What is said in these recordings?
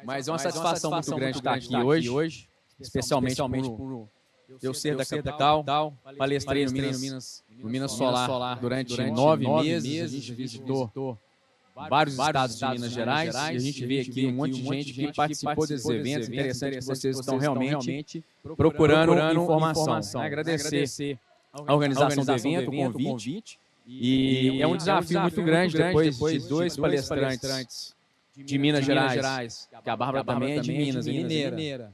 Mas é uma satisfação muito grande estar aqui hoje, especialmente por eu ser da capital. Palestrei no Minas Solar durante 9 meses. A gente visitou vários estados de Minas Gerais e a gente vê aqui um monte de gente que participou desses eventos. Interessante que vocês estão realmente procurando informação. Agradecer a organização do evento, o convite. E é um desafio muito grande depois de 2 palestrantes de Minas Gerais, que a Bárbara também é de Minas, é mineira.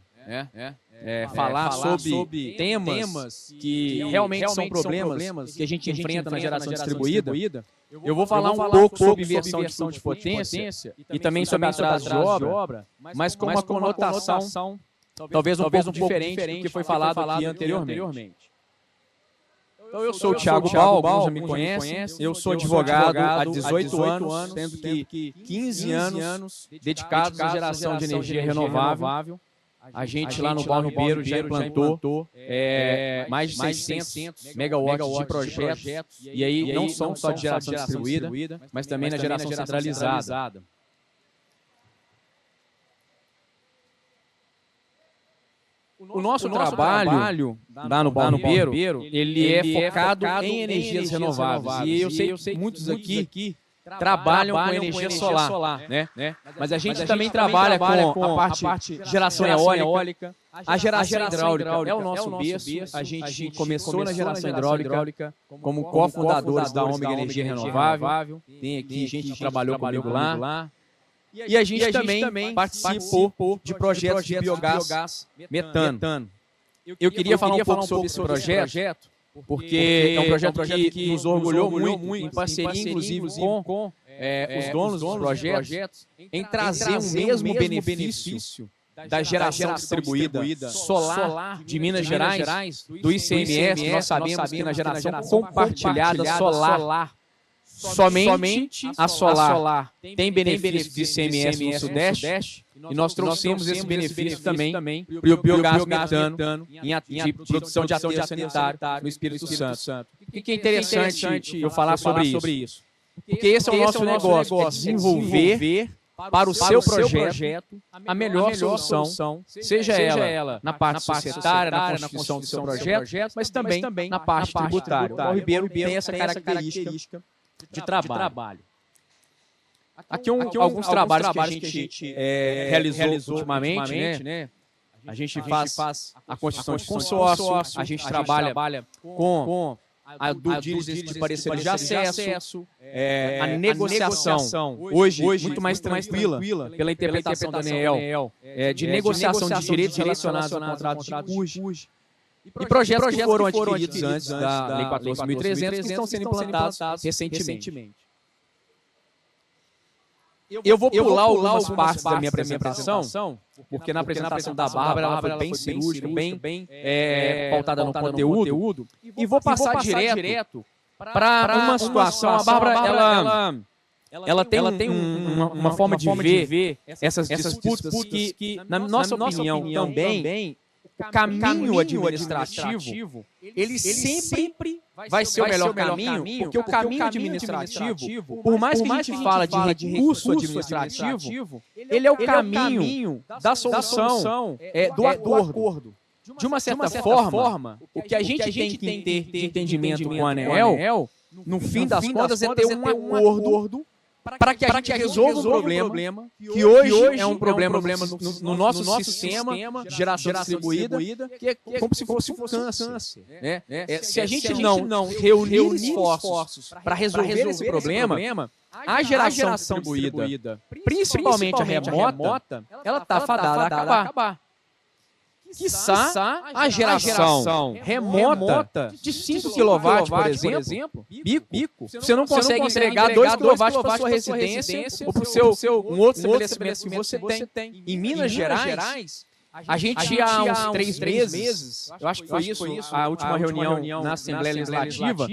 Falar sobre temas que realmente são problemas que a gente enfrenta na geração distribuída. Eu vou falar um pouco sobre inversão de potência e também sobre atraso de obra, mas com uma conotação talvez um pouco diferente do que foi falado aqui anteriormente. Então, eu sou o Thiago Bal, alguns já me conhecem. Eu sou advogado há 18 anos, sendo que 15 anos dedicados à geração de energia renovável. A gente lá no Balneário já implantou mais de 600 megawatts de projetos, e aí não são só de geração distribuída, mas também na geração centralizada. O nosso trabalho lá no Balneário, ele é focado em energias renováveis. E eu sei que muitos aqui trabalham com energia solar, né? Mas a gente também trabalha com a parte de geração eólica. A geração hidráulica é o nosso berço. A gente começou na geração hidráulica como cofundadores da Ômega Energia Renovável. Tem aqui gente que trabalhou comigo lá. E a gente também participou de projetos de biogás metano. Eu queria falar um pouco sobre esse projeto, porque é um projeto que nos orgulhou muito, em parceria, inclusive, com os donos dos projetos, em trazer o mesmo benefício da geração distribuída solar de Minas Gerais, do ICMS. Nós sabemos que na geração compartilhada solar, somente a solar tem benefício de ICMS no Sudeste, e nós trouxemos esse benefício também para o biogás metano de produção de aterro sanitário no Espírito Santo. O que é interessante eu falar sobre isso? Porque esse é o nosso negócio, é desenvolver para o seu projeto a melhor solução, seja ela na parte societária, na construção do seu projeto, mas também na parte tributária. O Ribeiro tem essa característica de trabalho. Aqui alguns trabalhos que a gente realizou ultimamente, né? A gente faz a construção de consórcio, a gente trabalha com a due diligence de pareceres de acesso, a negociação, hoje muito mais tranquila, pela interpretação do ANEEL, de negociação de direitos relacionados ao contrato de custo. E projetos que foram adquiridos antes da Lei 14.300 que estão sendo implantados recentemente. Eu vou pular algumas partes da minha apresentação, porque na apresentação da Bárbara ela foi bem cirúrgica, bem pautada no conteúdo, e vou passar direto para uma situação. A Bárbara, ela tem uma forma de ver essas disputas que, na nossa opinião também, o caminho administrativo, ele sempre vai ser o melhor caminho, porque o caminho administrativo, por mais que a gente fala de recurso administrativo, ele é o caminho da solução, do acordo. De uma certa forma, o que a gente tem que ter de entendimento com a ANEEL, no fim das contas, é ter um acordo para que a gente resolva um problema que hoje é um problema no nosso sistema de geração distribuída, que é como se fosse um câncer. Se a gente não reunir esforços para resolver esse problema, a geração distribuída, principalmente a remota, ela está fadada a acabar. Quiçá a geração remota de 5 kW, por exemplo, bico, você não consegue entregar 2 kW para a sua residência ou para um outro estabelecimento que você tem. Em Minas Gerais, a gente há uns 3 meses, eu acho que foi isso, a última reunião na Assembleia Legislativa,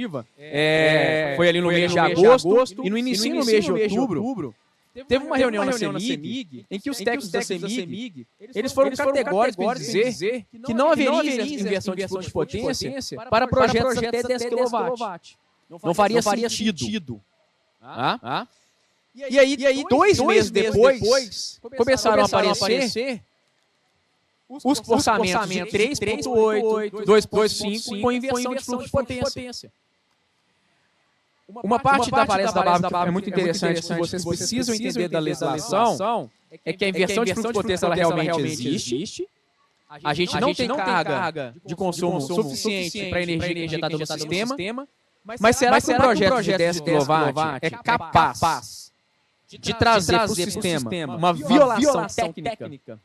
foi ali no mês de agosto, e no início do mês de outubro, teve uma reunião na CEMIG em que os técnicos da CEMIG eles foram categóricos em dizer que não haveria inversão de fluxo de potência para projetos até 10 kW. Não faria sentido. E aí dois meses depois, começaram a aparecer os orçamentos de 3,8, 2,5 com inversão de fluxo de potência. Uma parte da palestra da Bárbara que é muito interessante, que vocês precisam entender da legislação, é que a inversão de fluxo de potência ela realmente existe. A gente não tem carga de consumo suficiente para a energia injetada no sistema. Mas será que um projeto de 10 kW é capaz de trazer para o sistema uma violação técnica?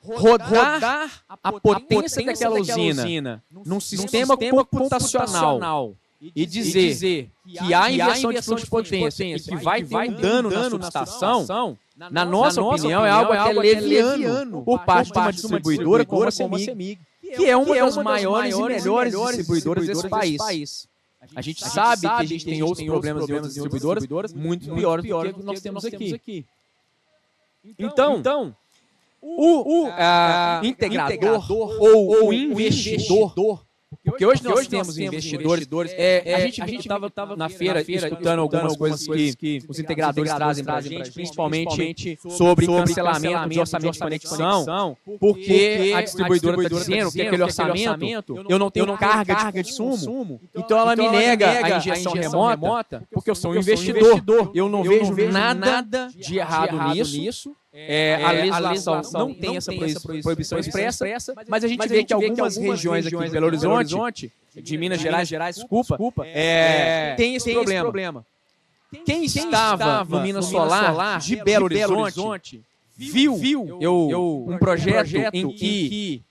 Rodar a potência daquela usina num sistema computacional e dizer que há inversão de fluxo de potência e que vai ter um dano na subestação, na nossa opinião, é algo que é leviano por parte de uma distribuidora como a CEMIG, que é uma das maiores e melhores distribuidoras desse país. A gente sabe que a gente tem outros problemas de outras distribuidoras muito piores do que o que nós temos aqui. Então o integrador ou o investidor, porque hoje nós temos investidores, a gente estava na feira escutando algumas coisas que os integradores trazem para a gente, principalmente sobre cancelamento de orçamento de conexão, porque a distribuidora está dizendo que aquele orçamento, eu não tenho carga de consumo, então ela me nega a injeção remota, porque eu sou um investidor, eu não vejo nada de errado nisso. A legislação não tem essa proibição expressa, mas a gente vê que algumas regiões aqui de Belo Horizonte, de Minas Gerais, desculpa, tem esse problema. Quem estava no Minas Solar de Belo Horizonte viu um projeto em que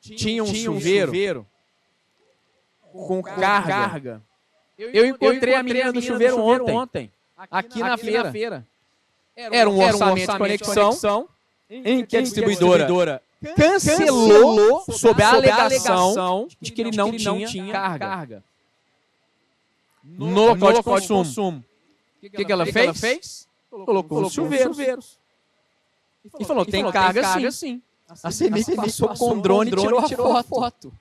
tinha um chuveiro com carga. Eu encontrei a menina do chuveiro ontem, aqui na feira. Era um orçamento de conexão em que a distribuidora cancelou sob a alegação de que ele não tinha carga no local de consumo. O que ela fez? Colocou os chuveiros. E falou, tem carga sim. A CEMIG passou com o drone e tirou a foto.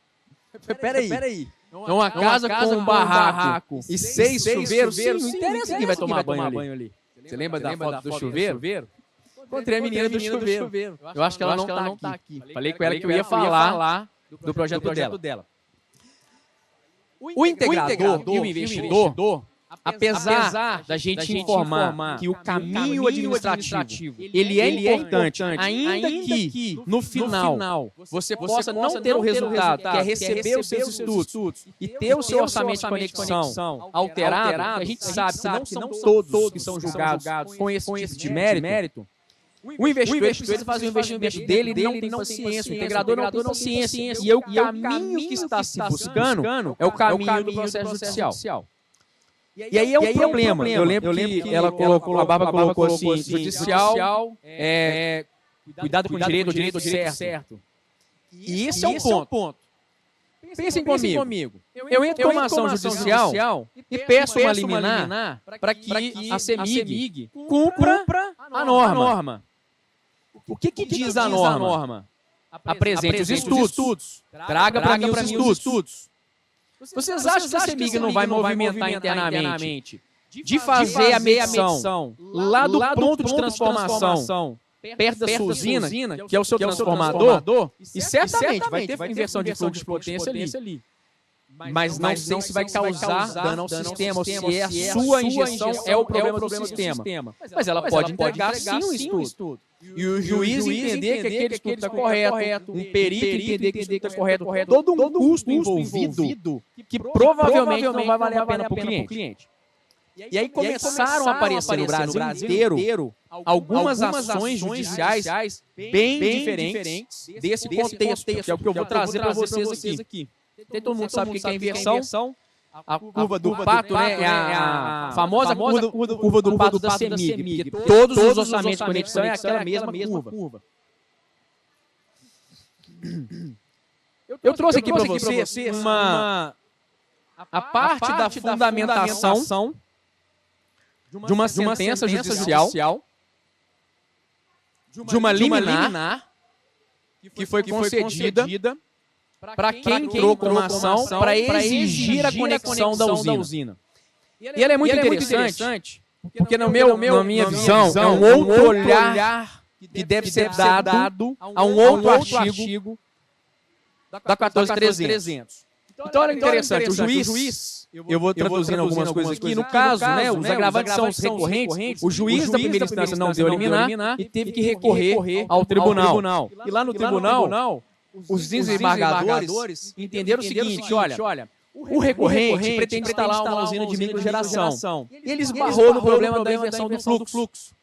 Peraí. É uma casa com um barraco e 6 chuveiros, sim, não interessa quem vai tomar banho ali. Você lembra da foto do chuveiro? Encontrei a menina do chuveiro. Eu acho que ela não está aqui. Falei com ela que eu ia falar do projeto dela. O integrador e o investidor, apesar da gente informar que o caminho administrativo ele é importante, ainda que no final você possa não ter o resultado, que é receber os seus estudos e ter o seu orçamento de conexão alterado, a gente sabe que não são todos que são julgados com esse tipo de mérito. O investidor precisa fazer o investimento dele, ele não tem paciência, o integrador não tem paciência. E o caminho que está se buscando é o caminho do processo judicial. E aí é um problema. Eu lembro que a Bárbara colocou assim, judicial, cuidado com o direito certo. E esse é um ponto. Pensem comigo. Eu entro com uma ação judicial e peço uma liminar para que a CEMIG cumpra a norma. O que diz a norma? Apresente os estudos. Traga para mim os estudos. Vocês acham que a CEMIG não vai movimentar internamente de fazer a medição lá do ponto de transformação perto da sua usina, que é o seu transformador, e certamente vai ter inversão de fluxo de potência ali. Mas não sei se vai causar dano ao sistema, ou se a sua injeção é o problema do sistema. Mas ela pode entregar sim um estudo. E o juiz entender que aquele estudo está correto, um perito entender que o estudo está correto, todo um custo envolvido que provavelmente não vai valer a pena para o cliente. E aí começaram a aparecer no Brasil inteiro algumas ações judiciais bem diferentes desse contexto, que é o que eu vou trazer para vocês aqui. Todo mundo sabe o que é inversão. A curva do pato, né? É a famosa curva do pato da CEMIG. Porque todos os orçamentos de conexão é aquela mesma curva. Eu trouxe aqui para vocês a parte da fundamentação de uma sentença judicial, de uma liminar que foi concedida para quem entrou com uma ação para exigir a conexão da usina. E ela é muito interessante Porque na minha visão, é um outro olhar que deve ser dado a um outro artigo da 14.300. Então, olha que interessante, o juiz, eu vou traduzindo algumas coisas aqui, no caso, né, os agravantes são os recorrentes, o juiz da primeira instância não deu liminar e teve que recorrer ao tribunal. E lá no tribunal, os desembargadores entenderam o seguinte, olha, o recorrente pretende instalar uma usina de microgeração. E ele esbarrou no problema da inversão do fluxo.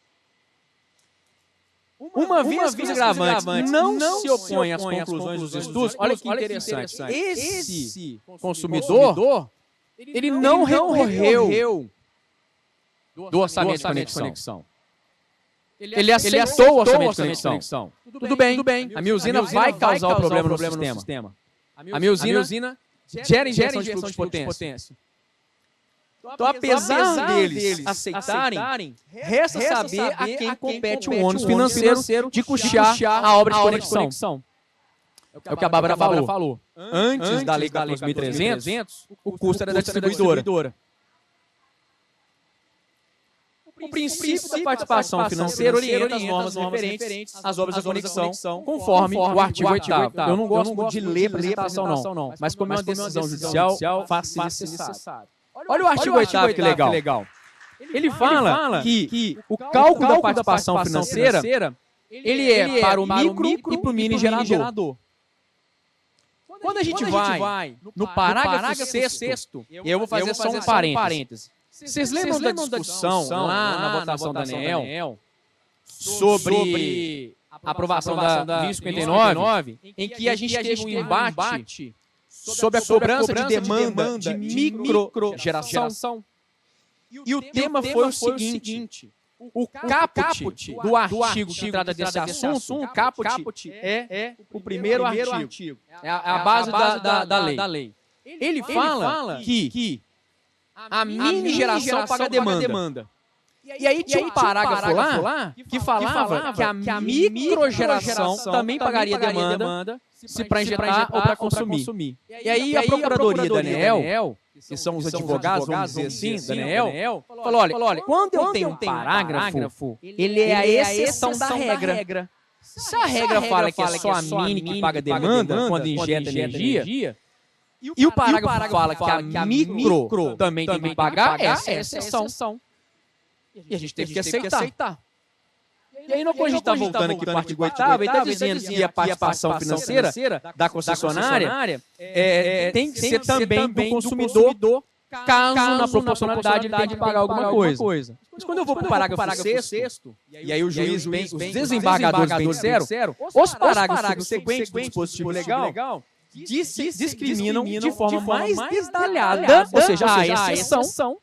Uma vez que os agravantes não se opõem às conclusões dos estudos, olha que interessante, esse consumidor, ele não recorreu do orçamento de conexão. Ele aceitou o orçamento de conexão. Tudo bem, a minha usina vai causar o problema no sistema. A minha usina gera injeção de fluxo de potência. Então, apesar deles aceitarem, resta saber a quem compete o ônus financeiro de custear a obra de conexão. É o que a Bárbara falou. Antes da Lei 14.300, o custo era da distribuidora. O princípio da participação financeira orienta as normas referentes às obras de conexão, conforme o artigo 8º. Eu não gosto de ler a apresentação, não. Mas como é uma decisão judicial, faz-se necessário. Olha o artigo 8º, que legal. Ele fala que o cálculo da participação financeira, ele é para o micro e para o mini gerador. Quando a gente vai no parágrafo 6º, eu vou fazer só um parêntese. Vocês lembram da discussão lá na votação da ANEEL sobre a aprovação da 2059, em que a gente teve um embate sobre a cobrança de demanda de microgeração? E o tema foi o seguinte: o caput do artigo que trata desse assunto, o caput é o primeiro artigo, é a base da lei. Ele fala que a mini geração paga demanda. E aí tinha um parágrafo lá que falava que a microgeração também pagaria demanda se para injetar ou para consumir. E aí a Procuradoria da ANEEL, que são os advogados, vamos dizer assim, da ANEEL, falou, olha, quando eu tenho um parágrafo, ele é a exceção da regra. Se a regra fala que é só a mini que paga demanda quando injeta energia, e o parágrafo fala que a micro também tem que pagar, essa é a exceção. E a gente teve que aceitar. E aí, quando a gente está voltando aqui para o artigo 8º, ele está dizendo que a participação financeira da concessionária tem que ser também do consumidor, caso na proporcionalidade ele tenha que pagar alguma coisa. Mas quando eu vou para o parágrafo 6º, e aí o juiz vem, os desembargadores bem disseram, os parágrafos subsequentes do dispositivo legal discriminam de forma mais detalhada, ou seja, a exceção,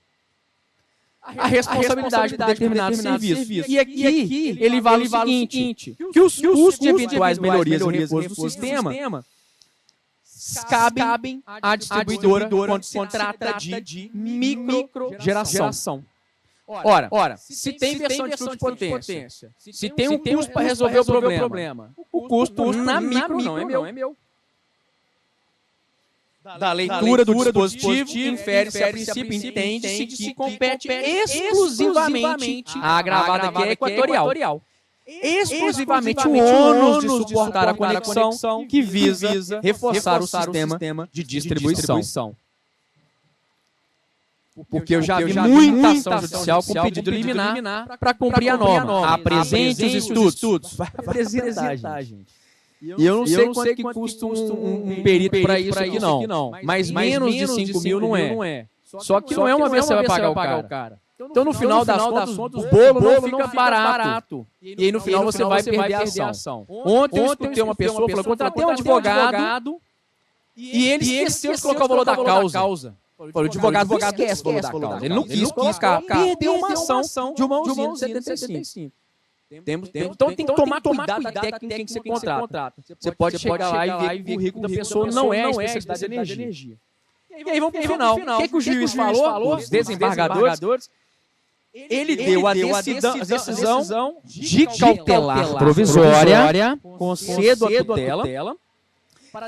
a responsabilidade por determinado serviço. E aqui ele vale o seguinte, que os custos de eventuais melhorias e reforço do sistema cabem à distribuidora quando se trata de microgeração. Ora, se tem inversão de fluxo de potência, se tem um custo para resolver o problema, o custo na micro não é meu. Da leitura do dispositivo, infere-se a princípio, entende-se que compete exclusivamente à agravada que é equatorial. Exclusivamente o ônus de suportar a conexão que visa reforçar o sistema de distribuição. Porque eu já vi muita ação judicial com pedido liminar para cumprir a norma. Apresente os estudos. Vai apresentar, gente. E eu não sei quanto que custa um perito para isso aqui, não. Mas menos de 5 mil não é. Só que não é uma vez que você vai pagar o cara. Então, no final das contas, o bolo não fica barato. E aí, no final, você vai perder a ação. Ontem eu escutei uma pessoa falando, contratei um advogado e ele esqueceu de colocar o valor da causa. O advogado esquece o valor da causa. Ele não quis colocar. Perdeu uma ação de uma usina de 75. Então tem que tomar cuidado da técnica em que você contrata. Você pode chegar lá e ver que o currículo da pessoa não é a especialidade de energia. E aí vamos para o final. O que o juiz falou? Os desembargadores, ele deu a decisão de cautelar provisória, concedo a tutela,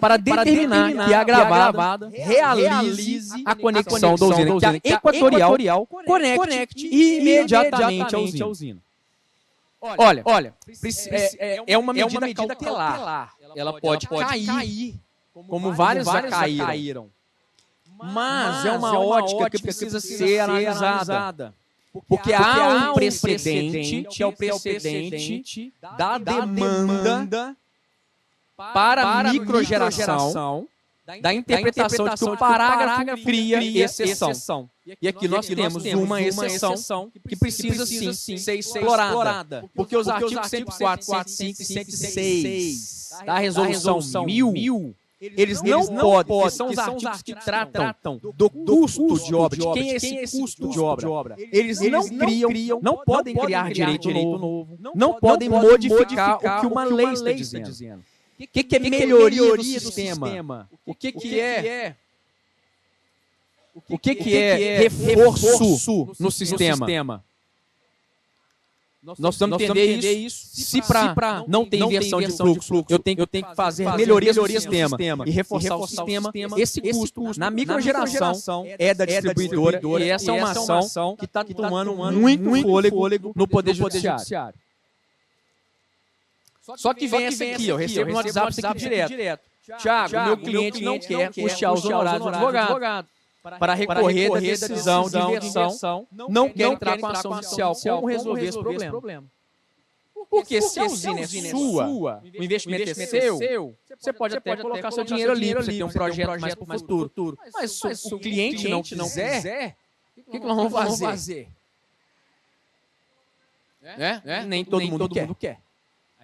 para determinar que a gravada realize a conexão da usina, que a equatorial conecte imediatamente à usina. Olha, é uma medida cautelar. Ela pode cair, como várias já caíram. Mas é uma ótica que precisa ser analisada. Porque há um precedente, que é o precedente da demanda para a microgeração, da interpretação de que o parágrafo cria exceção. E aqui nós temos uma exceção que precisa, sim, ser explorada. Porque os artigos 104, 105 e 106 da Resolução 1000, eles não podem, porque são os artigos que tratam do custo de obra, de quem é esse custo de obra. Eles não criam, não podem criar direito novo, não podem modificar o que uma lei está dizendo. O que é melhoria do sistema? O que é reforço no sistema? Nós precisamos entender isso. Se para não ter inversão de fluxo, eu tenho que fazer melhorias no sistema e reforçar o sistema, esse custo na microgeração é da distribuidora e essa é uma ação que está tomando muito fôlego no Poder Judiciário. Só que vem essa aqui, eu recebo no WhatsApp isso aqui direto. Tiago, meu cliente não quer custear os honorários do advogado para recorrer da decisão de inversão, não quer entrar com a ação judicial. Como resolver esse problema? Porque se a usina é sua, o investimento é seu, você pode até colocar seu dinheiro ali para você ter um projeto mais para o futuro. Mas se o cliente não quiser, o que nós vamos fazer? Nem todo mundo quer.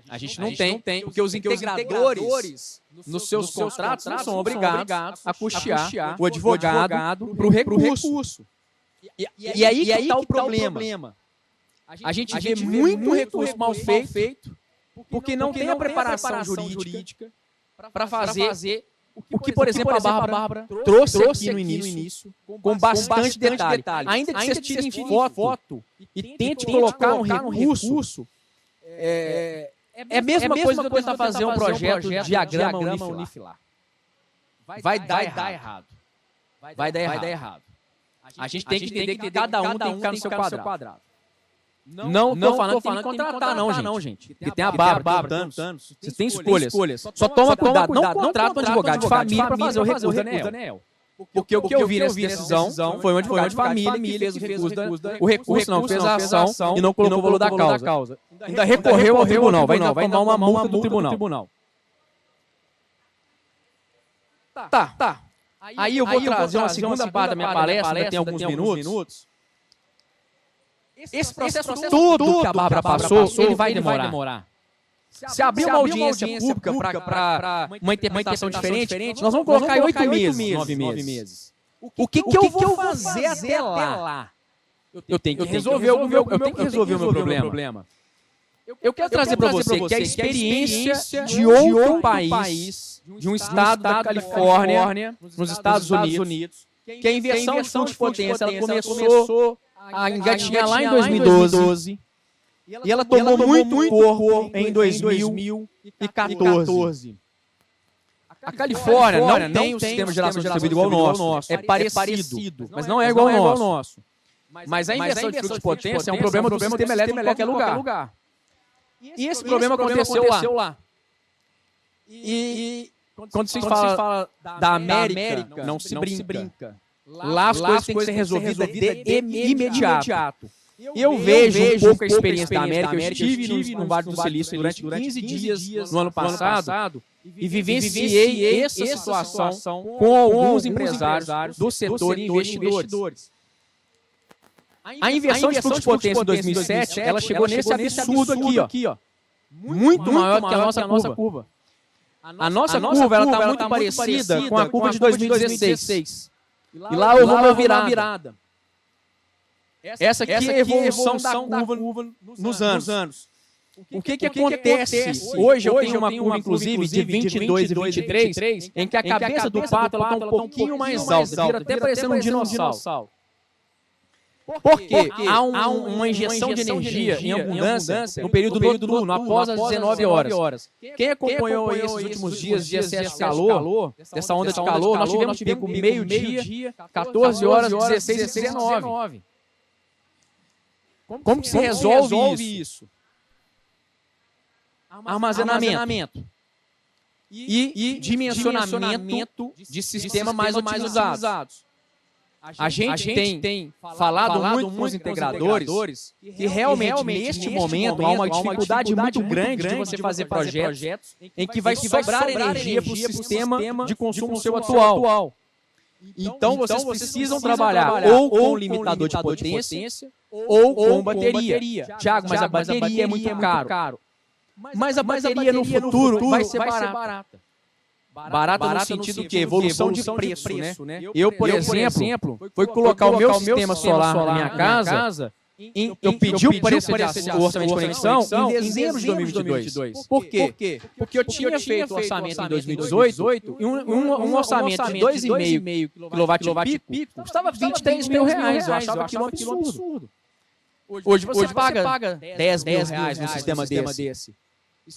A gente não tem, porque os integradores, nos seus contratos, não são obrigados a custear o advogado para o recurso. E aí que está o problema. A gente vê muito recurso mal feito, porque não tem a preparação jurídica para fazer o que, por exemplo, a Bárbara trouxe aqui no início, com bastante detalhe. Ainda que você tire foto e tente colocar um recurso, é a mesma coisa que eu tentar fazer um projeto de diagrama unifilar. Vai dar errado. Vai dar errado. A gente tem que entender que cada um tem que ficar no seu quadrado. Não estou falando que tem que contratar, não, gente. Porque tem a Bárbara, tem o Thanos. Você tem escolhas. Só toma cuidado. Não contrata um advogado de família para fazer o recurso da ANEEL. Porque o que eu vi nessa decisão foi um advogado de família que fez o recurso, não fez a ação e não colocou o valor da causa. Ainda recorreu ao tribunal, vai tomar uma multa do tribunal. Tá. Aí eu vou trazer uma segunda parte da minha palestra, tem alguns minutos. Esse processo todo que a Bárbara passou, ele vai demorar. Se abrir uma audiência pública para uma interpretação diferente, nós vamos colocar em 8 meses, 9 meses. O que eu vou fazer até lá? Eu tenho que resolver o meu problema. Eu quero trazer para você que a experiência de outro país, de um estado da Califórnia, nos Estados Unidos, que a inversão de fluxo de potência ela começou a engatinhar lá em 2012, e ela tomou muito corpo em 2014. A Califórnia não tem um sistema de geração distribuído igual ao nosso. É parecido, mas não é igual ao nosso. Mas a inversão de fluxo de potência é um problema do sistema elétrico em qualquer lugar. E esse problema aconteceu lá. E quando se fala da América, não se brinca. Lá as coisas têm que ser resolvidas de imediato. Eu vejo um pouco a experiência da América. Eu estive no Vale do Silício durante 15 dias no ano passado e vivenciei essa situação com alguns empresários do setor e investidores. A inversão de fluxo de potência em 2007, ela chegou nesse absurdo aqui, ó. Muito maior que a nossa curva. A nossa curva está muito parecida com a curva de 2016. E lá houve uma virada. Essa aqui é a evolução da curva nos anos. O que acontece? Hoje eu tenho uma curva, inclusive, de 22 e 23, em que a cabeça do pato está um pouquinho mais alta, vira até parecendo um dinossauro. Porque há uma injeção de energia em abundância no período noturno, após as 19 horas. Quem acompanhou esses últimos dias de excesso de calor, dessa onda de calor, nós tivemos pico meio-dia, 14 horas, 16 e 19. Como que se resolve isso? Armazenamento e dimensionamento de sistemas mais utilizados. A gente tem falado muito com os integradores que realmente, neste momento, há uma dificuldade muito grande de você fazer projetos em que vai sobrar energia para o sistema de consumo seu atual. Então, vocês precisam trabalhar ou com limitador de potência ou com bateria. Tiago, mas a bateria é muito caro. Mas a bateria no futuro vai ser barata. Barata no sentido que evolução de preço, né? Eu, por exemplo, foi colocar o meu sistema solar na minha casa, eu pedi o preço de orçamento de conexão em dezembro de 2022. Por quê? Porque eu tinha feito o orçamento em 2018 e um orçamento de 2,5 kW pico custava 23 mil reais. Eu achava aquilo um absurdo. Hoje você paga 10 mil reais num sistema desse.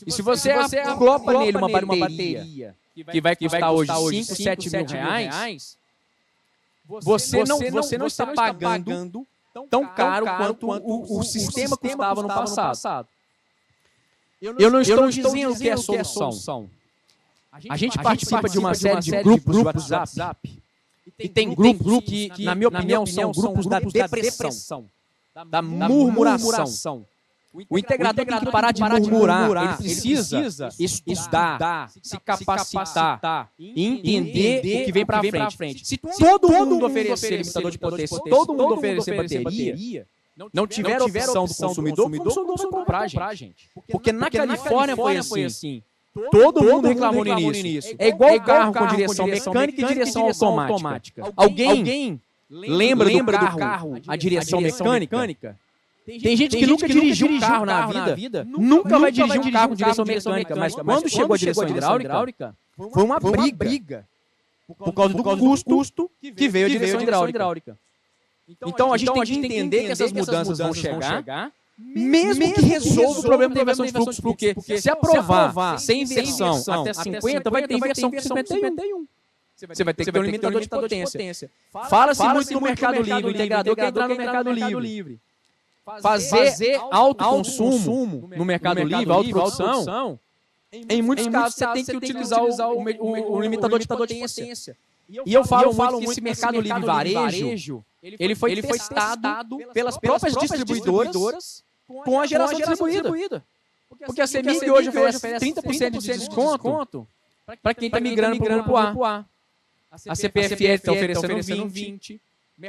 E se você acopla nele uma bateria que vai custar hoje 5, 7 mil reais, você não está pagando tão caro quanto o sistema custava no passado. Eu não estou dizendo que é solução. A gente participa de uma série de grupos de WhatsApp. E tem grupos que, na minha opinião, são grupos da depressão, da murmuração. O integrador tem que parar de murmurar, ele precisa estudar, se capacitar e entender o que vem para frente. Se todo mundo oferecer limitador de potência, se todo mundo oferecer bateria, não tiver opção do consumidor não vai comprar, gente. Porque na Califórnia foi assim. Todo mundo reclamou no início. É igual carro com direção mecânica e direção automática. Alguém lembra do carro a direção mecânica? Tem gente que nunca dirigiu um carro na vida, nunca vai dirigir um carro com direção mecânica, mas quando chegou a direção hidráulica, foi uma briga por causa do custo que veio a direção hidráulica. Então a gente tem que entender que essas mudanças vão chegar, mesmo que resolva o problema da inversão de fluxo, porque se aprovar sem inversão até 50, vai ter inversão com 51. Você vai ter que ter um limitador de potência. Fala-se muito no Mercado Livre, o integrador quer entrar no Mercado Livre. Fazer autoconsumo no Mercado Livre, autoprodução, em muitos casos você tem que utilizar o limitador de potência. E eu falo muito que esse Mercado Livre varejo, ele foi testado pelas próprias distribuidoras com a geração distribuída. Porque a CEMIG hoje oferece 30% de desconto para quem está migrando para o A. A CPFL está oferecendo 20%.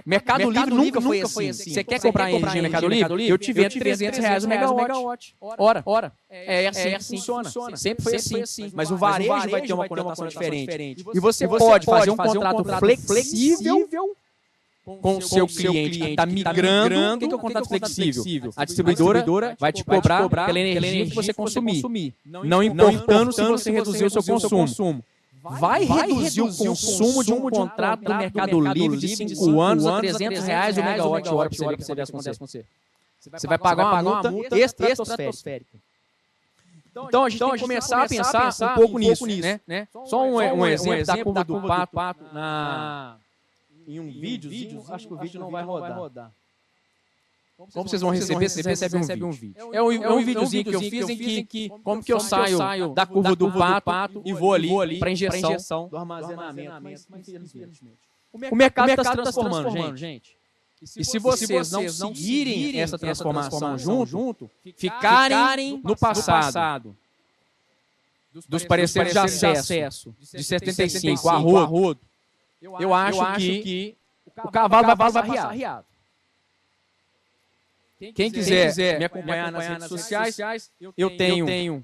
Mercado Livre nunca foi assim. Você quer comprar energia no Mercado Livre? Eu te vendo 300 reais o megawatt. Ora. É assim que funciona. Sempre foi assim. Mas o varejo vai ter uma conotação diferente. E você pode fazer um contrato flexível com o seu cliente que está migrando. O que é o contrato flexível? A distribuidora vai te cobrar pela energia que você consumir. Não importando se você reduzir o seu consumo. Vai reduzir o consumo de um contrato do Mercado Livre de 5 anos a 300 reais o megawatt-hora para você ver o que acontece com você. Você vai pagar uma multa estratosférica. Então a gente tem que começar a pensar um pouco nisso, né? Só um exemplo da curva do pato em um vídeo. Acho que o vídeo não vai rodar. Como vocês vão receber? Vocês recebem um vídeo. É um videozinho que eu fiz em que como que eu saio da curva do pato e vou ali para injeção do armazenamento. O mercado está se transformando, gente. E se vocês não seguirem essa transformação junto, ficarem no passado dos pareceres de acesso de 75 a rodo, eu acho que o cavalo vai passar riado. Quem quiser me acompanhar nas redes sociais, eu tenho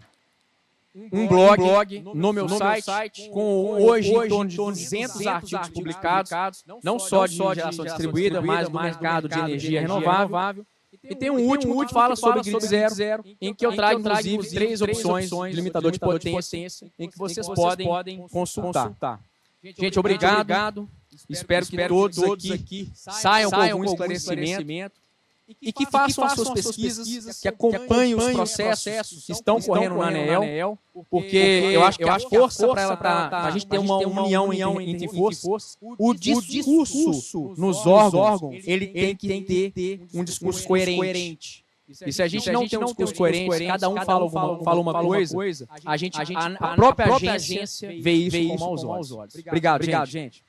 um blog no meu site com hoje em torno de 200 artigos publicados, não só de geração distribuída, mas do mercado de energia renovável. E tem um último que fala sobre grid zero, em que eu trago, inclusive, 3 opções de limitador de potência, em que vocês podem consultar. Gente, obrigado. Espero que todos aqui saiam com algum esclarecimento e que façam as suas pesquisas, que acompanhem os processos que estão correndo na ANEEL, porque eu acho que a força para a gente ter uma união entre forças, o discurso nos órgãos, ele tem que ter um discurso coerente. E se a gente não tem um discurso coerente, cada um fala uma coisa, a própria agência vê isso com maus olhos. Obrigado, gente.